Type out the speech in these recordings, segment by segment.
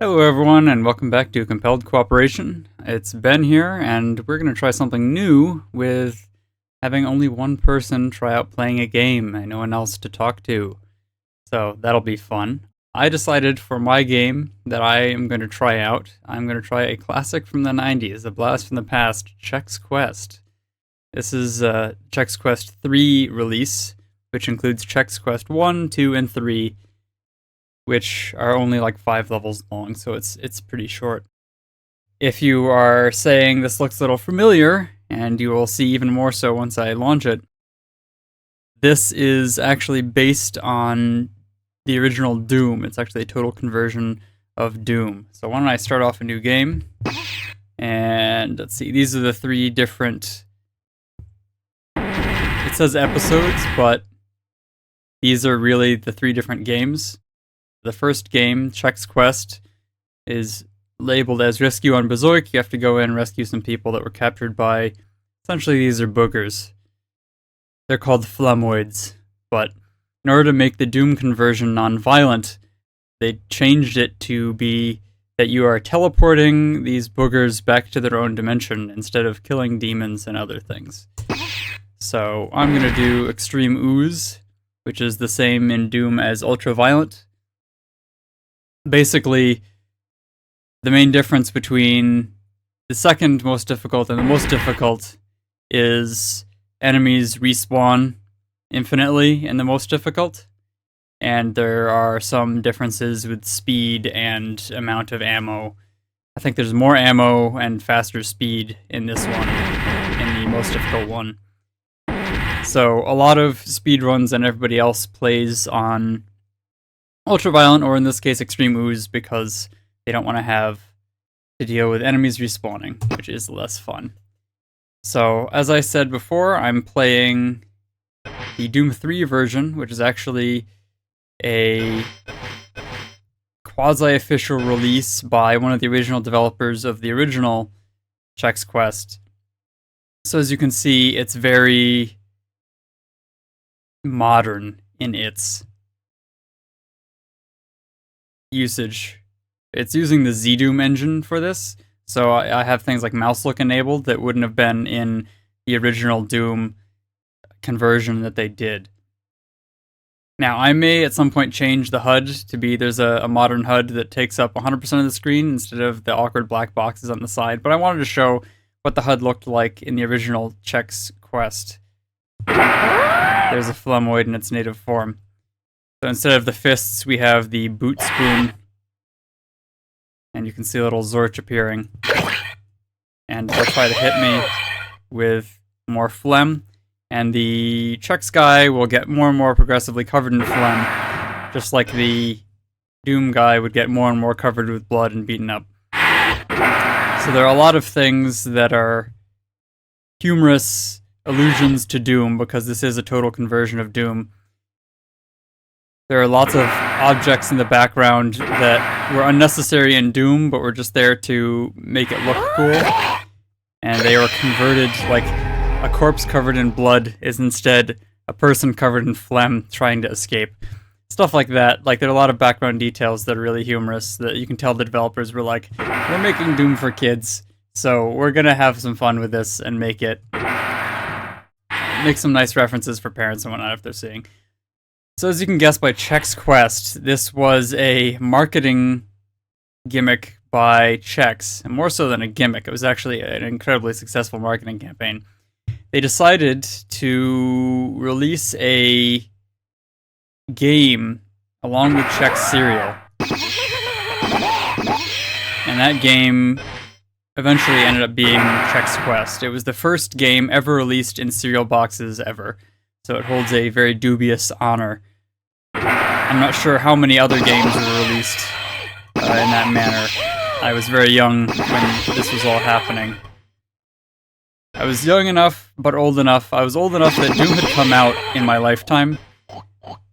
Hello everyone and welcome back to Compelled Cooperation. It's Ben here and we're going to try something new with having only one person try out playing a game and no one else to talk to. So that'll be fun. I decided for my game that I am going to try out, I'm going to try a classic from the 90s, a blast from the past, Chex Quest. This is Chex Quest 3 release, which includes Chex Quest 1, 2, and 3, which are only like 5 levels long, so it's pretty short. If you are saying this looks a little familiar, and you will see even more so once I launch it, this is actually based on the original Doom. It's actually a total conversion of Doom. So why don't I start off a new game, and let's see, these are the 3 different, it says episodes, but these are really the 3 different games. The first game, Chex Quest, is labeled as Rescue on Berserk. You have to go in and rescue some people that were captured by, essentially these are boogers. They're called flamoids, but in order to make the Doom conversion non-violent, they changed it to be that you are teleporting these boogers back to their own dimension instead of killing demons and other things. So I'm going to do Extreme Ooze, which is the same in Doom as Ultra-Violent. Basically, the main difference between the second most difficult and the most difficult is enemies respawn infinitely in the most difficult, and there are some differences with speed and amount of ammo. I think there's more ammo and faster speed in this one, in the most difficult one. So a lot of speedruns and everybody else plays on Ultraviolent, or in this case Extreme Ooze, because they don't want to have to deal with enemies respawning, which is less fun. So, as I said before, I'm playing the Doom 3 version, which is actually a quasi-official release by one of the original developers of the original Chex Quest. So as you can see, it's very modern in its usage. It's using the ZDoom engine for this, so I have things like mouse look enabled that wouldn't have been in the original Doom conversion that they did. Now, I may at some point change the HUD to be, there's a modern HUD that takes up 100% of the screen instead of the awkward black boxes on the side, but I wanted to show what the HUD looked like in the original Chex Quest. There's a flamoid in its native form. So instead of the fists, we have the boot spoon. And you can see a little Zorch appearing. And they'll try to hit me with more phlegm. And the Chex guy will get more and more progressively covered in phlegm. Just like the Doom guy would get more and more covered with blood and beaten up. So there are a lot of things that are humorous allusions to Doom, because this is a total conversion of Doom. There are lots of objects in the background that were unnecessary in Doom, but were just there to make it look cool. And they were converted, like a corpse covered in blood is instead a person covered in phlegm trying to escape. Stuff like that. Like, there are a lot of background details that are really humorous that you can tell the developers were like, we're making Doom for kids, so we're gonna have some fun with this and make some nice references for parents and whatnot if they're seeing. So as you can guess by Chex Quest, this was a marketing gimmick by Chex, and more so than a gimmick, it was actually an incredibly successful marketing campaign. They decided to release a game along with Chex cereal, and that game eventually ended up being Chex Quest. It was the first game ever released in cereal boxes ever, so it holds a very dubious honor. I'm not sure how many other games were released in that manner. I was very young when this was all happening. I was young enough, but old enough. I was old enough that Doom had come out in my lifetime,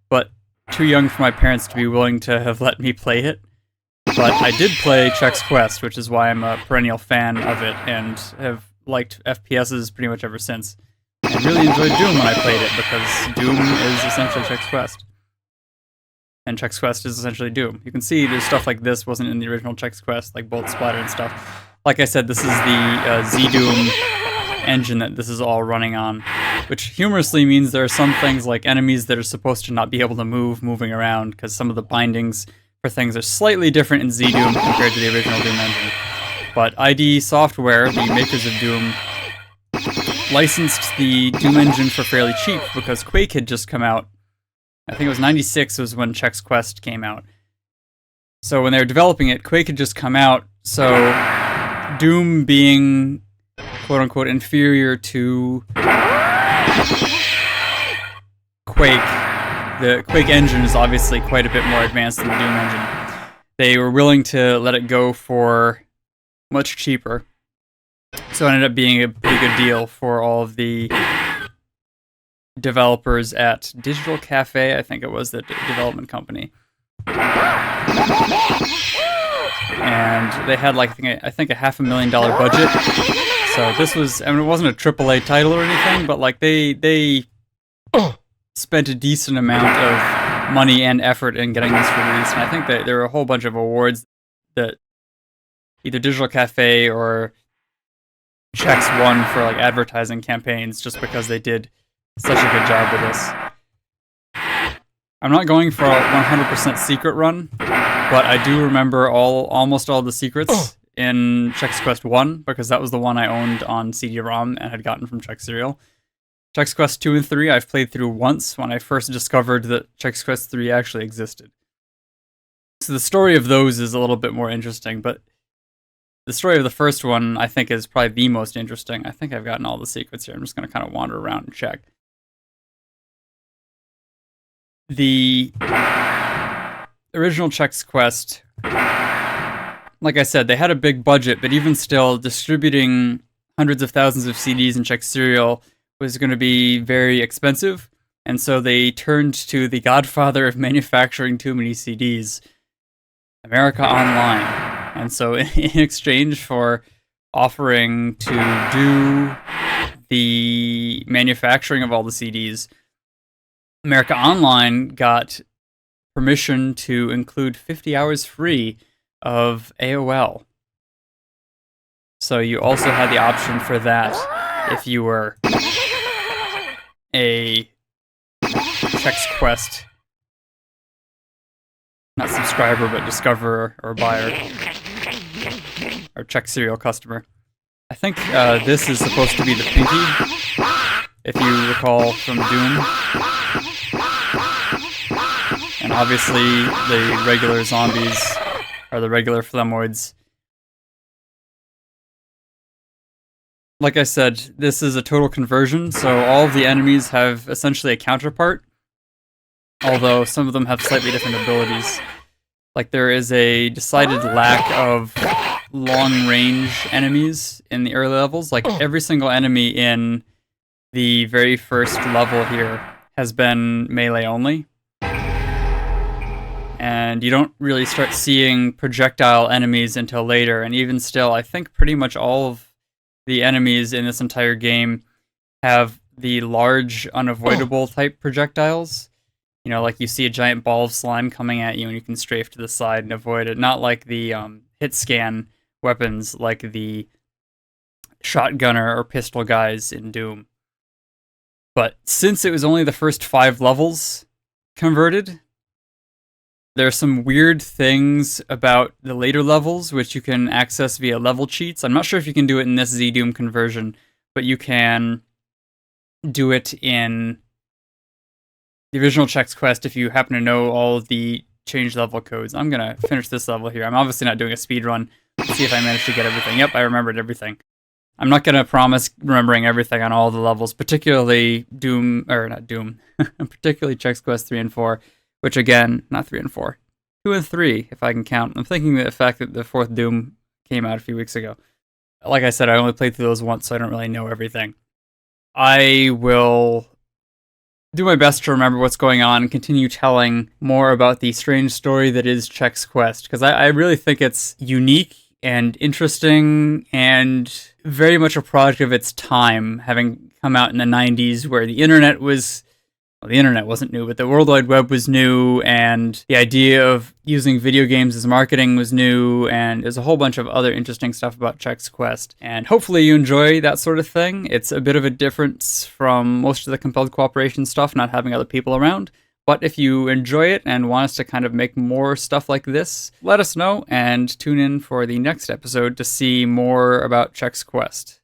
but too young for my parents to be willing to have let me play it. But I did play Chex Quest, which is why I'm a perennial fan of it, and have liked FPSs pretty much ever since. I really enjoyed Doom when I played it, because Doom is essentially Chex Quest. and Chex Quest is essentially Doom. You can see there's stuff like this wasn't in the original Chex Quest, like bullet splatter and stuff. Like I said, this is the Z-Doom engine that this is all running on, which humorously means there are some things like enemies that are supposed to not be able to moving around, because some of the bindings for things are slightly different in Z-Doom compared to the original Doom engine. But ID Software, the makers of Doom, licensed the Doom engine for fairly cheap because Quake had just come out. I think it was 96 was when Chex Quest came out. So when they were developing it, Quake had just come out, so Doom being quote-unquote inferior to Quake, the Quake engine is obviously quite a bit more advanced than the Doom engine. They were willing to let it go for much cheaper, so it ended up being a pretty good deal for all of the developers at Digital Cafe, I think it was the development company. And they had like I think a $500,000 budget. So this was, I mean, it wasn't a AAA title or anything, but like they spent a decent amount of money and effort in getting this released. And I think that there were a whole bunch of awards that either Digital Cafe or Chex won for like advertising campaigns just because they did such a good job with this. I'm not going for a 100% secret run, but I do remember almost all the secrets in Chex Quest 1 because that was the one I owned on CD-ROM and had gotten from Chex Cereal. Chex Quest 2 and 3 I've played through once when I first discovered that Chex Quest 3 actually existed. So the story of those is a little bit more interesting, but the story of the first one I think is probably the most interesting. I think I've gotten all the secrets here. I'm just going to kind of wander around and check. The original Chex Quest, like I said, they had a big budget, but even still, distributing hundreds of thousands of CDs in Chex Cereal was going to be very expensive, and so they turned to the godfather of manufacturing too many CDs, America Online. And so in exchange for offering to do the manufacturing of all the CDs, America Online got permission to include 50 hours free of AOL. So you also had the option for that if you were a Chex Quest, not subscriber, but discoverer or buyer, or Chex Cereal customer. I think this is supposed to be the Pinky, if you recall from Doom. And obviously the regular zombies are the regular Flemoids. Like I said, this is a total conversion, so all of the enemies have essentially a counterpart, although some of them have slightly different abilities. Like there is a decided lack of long-range enemies in the early levels. Like every single enemy in the very first level here has been melee only. And you don't really start seeing projectile enemies until later, and even still, I think pretty much all of the enemies in this entire game have the large, unavoidable type projectiles. You know, like you see a giant ball of slime coming at you and you can strafe to the side and avoid it. Not like the hit scan weapons like the shotgunner or pistol guys in Doom. But since it was only the first 5 levels converted, there are some weird things about the later levels which you can access via level cheats. I'm not sure if you can do it in this Z-Doom conversion, but you can do it in the original Chex Quest if you happen to know all of the change level codes. I'm going to finish this level here. I'm obviously not doing a speed run to see if I managed to get everything. Yep, I remembered everything. I'm not going to promise remembering everything on all the levels, particularly Doom, or not Doom, particularly Chex Quest 3 and 4. Which again, not 3 and 4, 2 and 3, if I can count. I'm thinking the fact that the 4th Doom came out a few weeks ago. Like I said, I only played through those once, so I don't really know everything. I will do my best to remember what's going on and continue telling more about the strange story that is Chex Quest, because I really think it's unique and interesting and very much a product of its time, having come out in the 90s where the internet was well, the internet wasn't new, but the World Wide Web was new, and the idea of using video games as marketing was new, and there's a whole bunch of other interesting stuff about Chex Quest. And hopefully you enjoy that sort of thing. It's a bit of a difference from most of the compelled cooperation stuff, not having other people around. But if you enjoy it and want us to kind of make more stuff like this, let us know and tune in for the next episode to see more about Chex Quest.